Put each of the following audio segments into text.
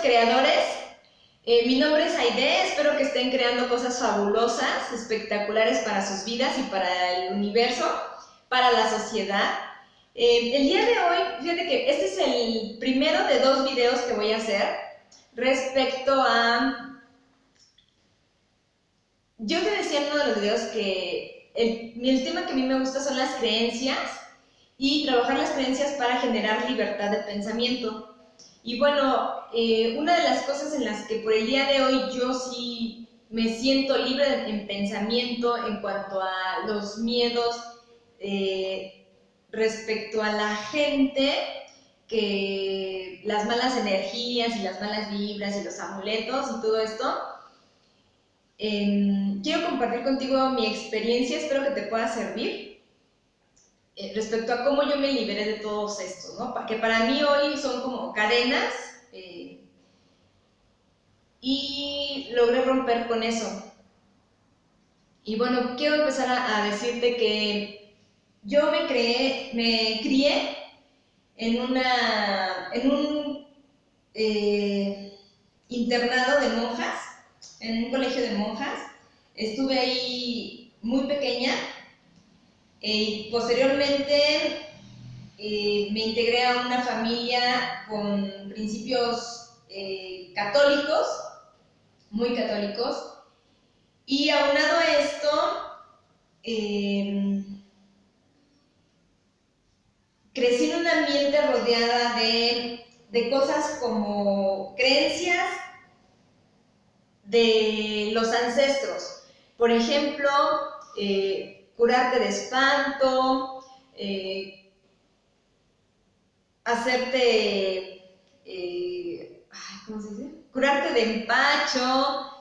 creadores. Mi nombre es Aide, espero que estén creando cosas fabulosas, espectaculares para sus vidas y para el universo, para la sociedad. El día de hoy, fíjate que este es el primero de 2 videos que voy a hacer respecto a... Yo te decía en uno de los videos que el tema que a mí me gusta son las creencias y trabajar las creencias para generar libertad de pensamiento. Y bueno, una de las cosas en las que por el día de hoy yo sí me siento libre en pensamiento en cuanto a los miedos respecto a la gente, que las malas energías y las malas vibras y los amuletos y todo esto, quiero compartir contigo mi experiencia, espero que te pueda servir. Respecto a cómo yo me liberé de todos estos, ¿no? Que para mí hoy son como cadenas y logré romper con eso. Y bueno, quiero empezar a decirte que yo me crié en un internado de monjas, en un colegio de monjas. Estuve ahí muy pequeña. Posteriormente me integré a una familia con principios católicos, muy católicos, y aunado a esto, crecí en un ambiente rodeada de cosas como creencias de los ancestros. Por ejemplo, curarte de espanto, hacerte, ¿cómo se dice? Curarte de empacho,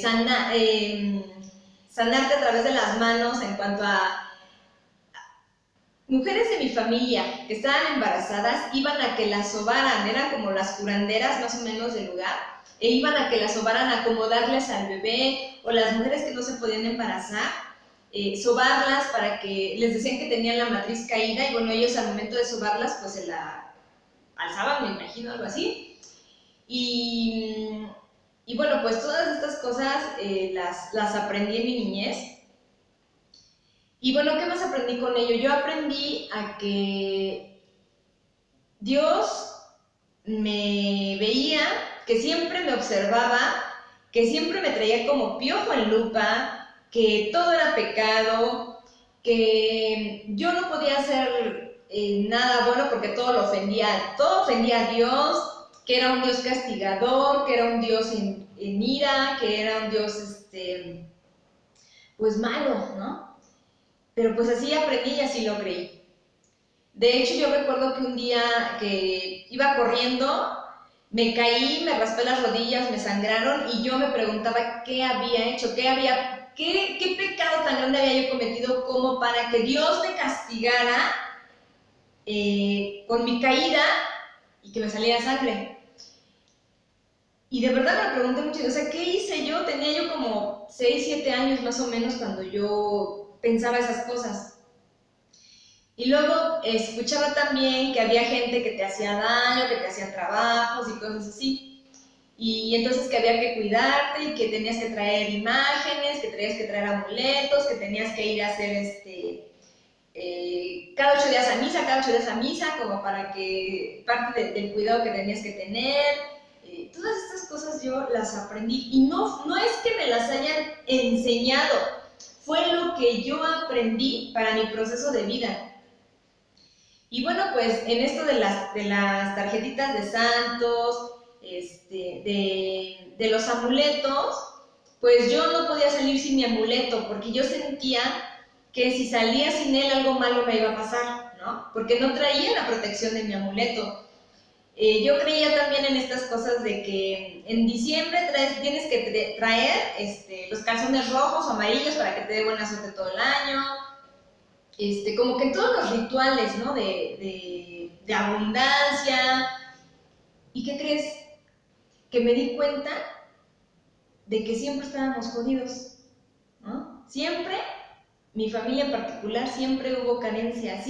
sanarte a través de las manos en cuanto a mujeres de mi familia que estaban embarazadas, iban a que las sobaran, eran como las curanderas más o menos del lugar, e iban a que las sobaran a acomodarles al bebé, o las mujeres que no se podían embarazar, sobarlas para que, les decían que tenían la matriz caída, y bueno, ellos al momento de sobarlas pues se la alzaban, me imagino, algo así. Y bueno, pues todas estas cosas las aprendí en mi niñez. Y bueno, ¿qué más aprendí con ello? Yo aprendí a que Dios me veía, que siempre me observaba, que siempre me traía como piojo en lupa, que todo era pecado, que yo no podía hacer nada bueno porque todo ofendía a Dios, que era un Dios castigador, que era un Dios en ira, que era un Dios pues malo, ¿no? Pero pues así aprendí y así lo creí. De hecho, yo recuerdo que un día que iba corriendo, me caí, me raspé las rodillas, me sangraron y yo me preguntaba qué había hecho, qué pecado tan grande había yo cometido como para que Dios me castigara con mi caída y que me saliera sangre. Y de verdad me pregunté mucho, o sea, ¿qué hice yo? Tenía yo como 6, 7 años más o menos cuando yo pensaba esas cosas. Y luego escuchaba también que había gente que te hacía daño, que te hacían trabajos y cosas así. Y entonces que había que cuidarte y que tenías que traer imágenes, que tenías que traer amuletos, que tenías que ir a hacer cada 8 días a misa, como para que parte del cuidado que tenías que tener. Todas estas cosas yo las aprendí y no es que me las hayan enseñado, fue lo que yo aprendí para mi proceso de vida. Y bueno, pues en esto de las tarjetitas de santos, de los amuletos, pues yo no podía salir sin mi amuleto, porque yo sentía que si salía sin él algo malo me iba a pasar, ¿no? Porque no traía la protección de mi amuleto. Yo creía también en estas cosas de que en diciembre tienes que traer los calzones rojos o amarillos para que te dé buena suerte todo el año. Como que todos los rituales, ¿no? De abundancia. ¿Y qué crees? Que me di cuenta de que siempre estábamos jodidos, ¿no? Siempre, mi familia en particular, siempre hubo carencia,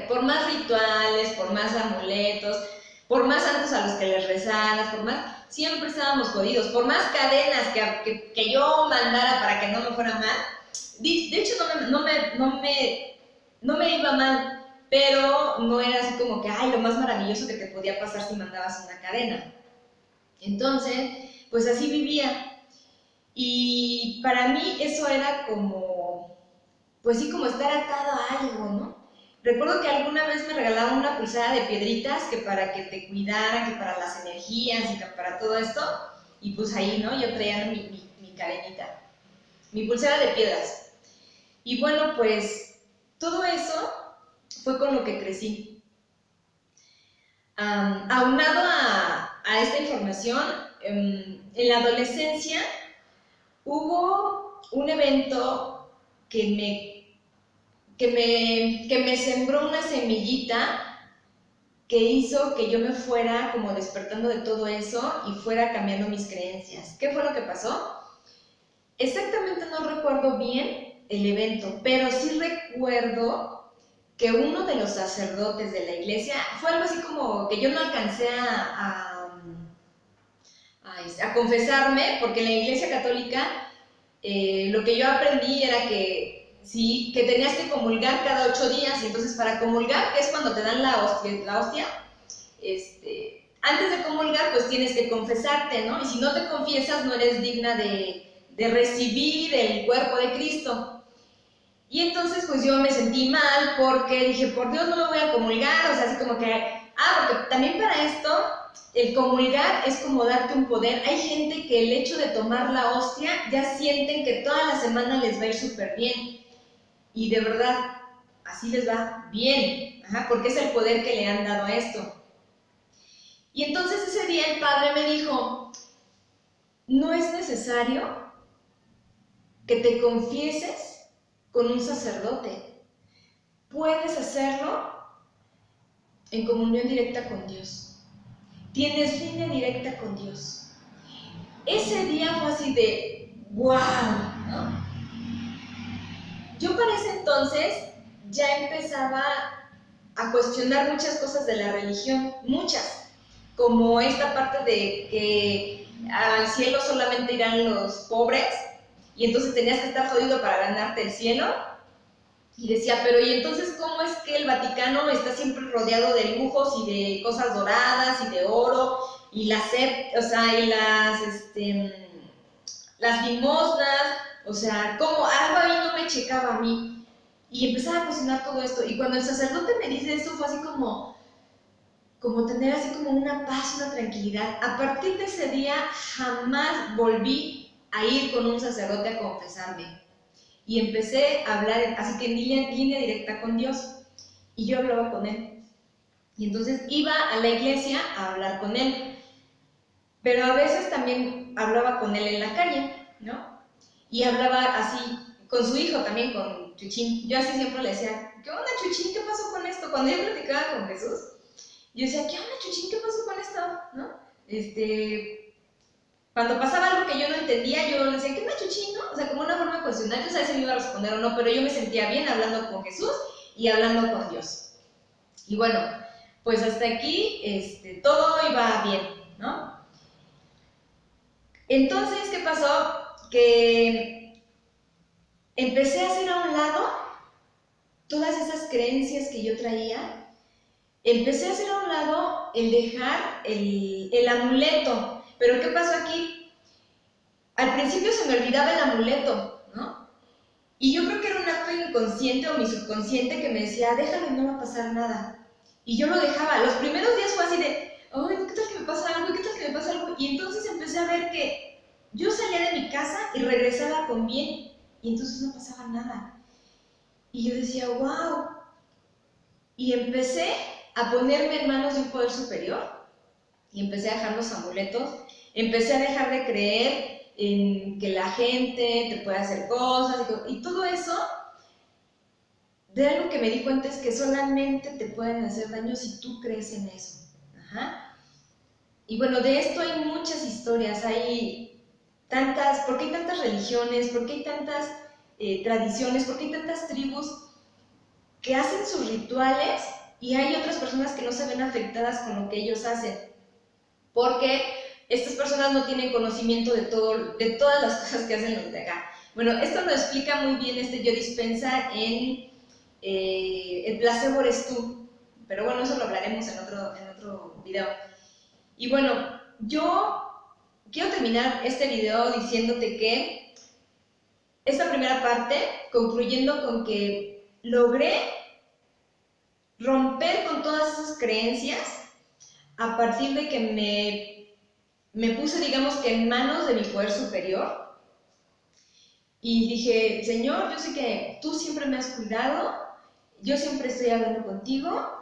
por más rituales, por más amuletos, por más santos a los que les rezaras, por más, siempre estábamos jodidos, por más cadenas que yo mandara para que no me fuera mal. De hecho, no me iba mal, pero no era así como que, ay, lo más maravilloso que te podía pasar si mandabas una cadena. Entonces, pues así vivía. Y para mí eso era como, pues sí, como estar atado a algo, ¿no? Recuerdo que alguna vez me regalaron una pulsera de piedritas que para que te cuidaran, que para las energías y que para todo esto. Y pues ahí, ¿no? Yo traía mi cadenita, mi pulsera de piedras. Y bueno, pues todo eso fue con lo que crecí. Aunado a esta información, en la adolescencia hubo un evento que me sembró una semillita que hizo que yo me fuera como despertando de todo eso y fuera cambiando mis creencias. ¿Qué fue lo que pasó? Exactamente no recuerdo bien el evento, pero sí recuerdo que uno de los sacerdotes de la iglesia, fue algo así como que yo no alcancé a confesarme, porque en la iglesia católica lo que yo aprendí era que sí, que tenías que comulgar cada 8 días, y entonces para comulgar, que es cuando te dan la hostia, antes de comulgar pues tienes que confesarte, ¿no? Y si no te confiesas no eres digna de recibir el cuerpo de Cristo. Y entonces pues yo me sentí mal porque dije, por Dios, no me voy a comulgar, o sea, así como que, porque también para esto, el comulgar es como darte un poder. Hay gente que el hecho de tomar la hostia ya sienten que toda la semana les va a ir súper bien. Y de verdad, así les va bien, porque es el poder que le han dado a esto. Y entonces ese día el padre me dijo, no es necesario que te confieses con un sacerdote. Puedes hacerlo en comunión directa con Dios. Tienes línea directa con Dios. Ese día fue así de ¡wow! ¿no? Yo para ese entonces ya empezaba a cuestionar muchas cosas de la religión, muchas, como esta parte de que al cielo solamente irán los pobres, y entonces tenías que estar jodido para ganarte el cielo. Y decía, pero ¿y entonces cómo es que el Vaticano está siempre rodeado de lujos y de cosas doradas y de oro y las limosnas? O sea, ¿cómo? Algo ahí no me checaba a mí. Y empezaba a cocinar todo esto. Y cuando el sacerdote me dice esto, fue así como tener así como una paz, una tranquilidad. A partir de ese día jamás volví a ir con un sacerdote a confesarme. Y empecé a hablar así que en línea directa con Dios. Y yo hablaba con Él. Y entonces iba a la iglesia a hablar con Él. Pero a veces también hablaba con Él en la calle, ¿no? Y hablaba así con su hijo también, con Chuchín. Yo así siempre le decía, ¿qué onda, Chuchín? ¿Qué pasó con esto? Cuando yo platicaba con Jesús, yo decía, ¿qué onda, Chuchín? ¿Qué pasó con esto? ¿No? Cuando pasaba algo que yo no entendía, yo le decía, ¿qué onda, Chuchín? ¿No? O sea, como una forma de cuestionar, yo sabía si me iba a responder o no, pero yo me sentía bien hablando con Jesús y hablando con Dios. Y bueno, pues hasta aquí todo iba bien, ¿no? Entonces, ¿qué pasó? Que empecé a hacer a un lado todas esas creencias que yo traía. Empecé a hacer a un lado el dejar el amuleto. Pero ¿qué pasó aquí? Al principio se me olvidaba el amuleto, ¿no? Y yo creo que era un acto inconsciente o mi subconsciente que me decía, déjalo y no va a pasar nada. Y yo lo dejaba. Los primeros días fue así de, ay, ¿qué tal que me pasa algo? ¿Qué tal que me pasa algo? Y entonces empecé a ver que yo salía de mi casa y regresaba con bien. Y entonces no pasaba nada. Y yo decía, wow. Y empecé a ponerme en manos de un poder superior. Y empecé a dejar los amuletos. Empecé a dejar de creer en que la gente te puede hacer cosas y todo eso. De algo que me di cuenta es que solamente te pueden hacer daño si tú crees en eso. Y bueno, de esto hay muchas historias, hay tantas, ¿por qué hay tantas religiones? ¿Por qué hay tantas tradiciones? ¿Por qué hay tantas tribus que hacen sus rituales y hay otras personas que no se ven afectadas con lo que ellos hacen, porque estas personas no tienen conocimiento de todas las cosas que hacen los de acá. Bueno, esto lo explica muy bien Joe Dispenza en El placebo eres tú, pero bueno, eso lo hablaremos en otro video. Y bueno, yo quiero terminar este video diciéndote que esta primera parte, concluyendo con que logré romper con todas esas creencias a partir de que me puse, digamos que en manos de mi poder superior y dije, Señor, yo sé que tú siempre me has cuidado, yo siempre estoy hablando contigo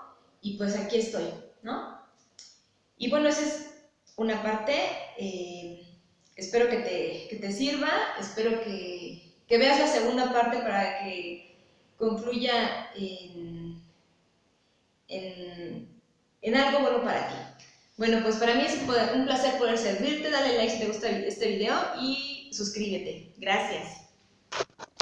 y pues aquí estoy, ¿no? Y bueno, esa es una parte, espero que te sirva, espero que veas la segunda parte para que concluya en algo bueno para ti. Bueno, pues para mí es un placer poder servirte, dale like si te gusta este video y suscríbete. Gracias.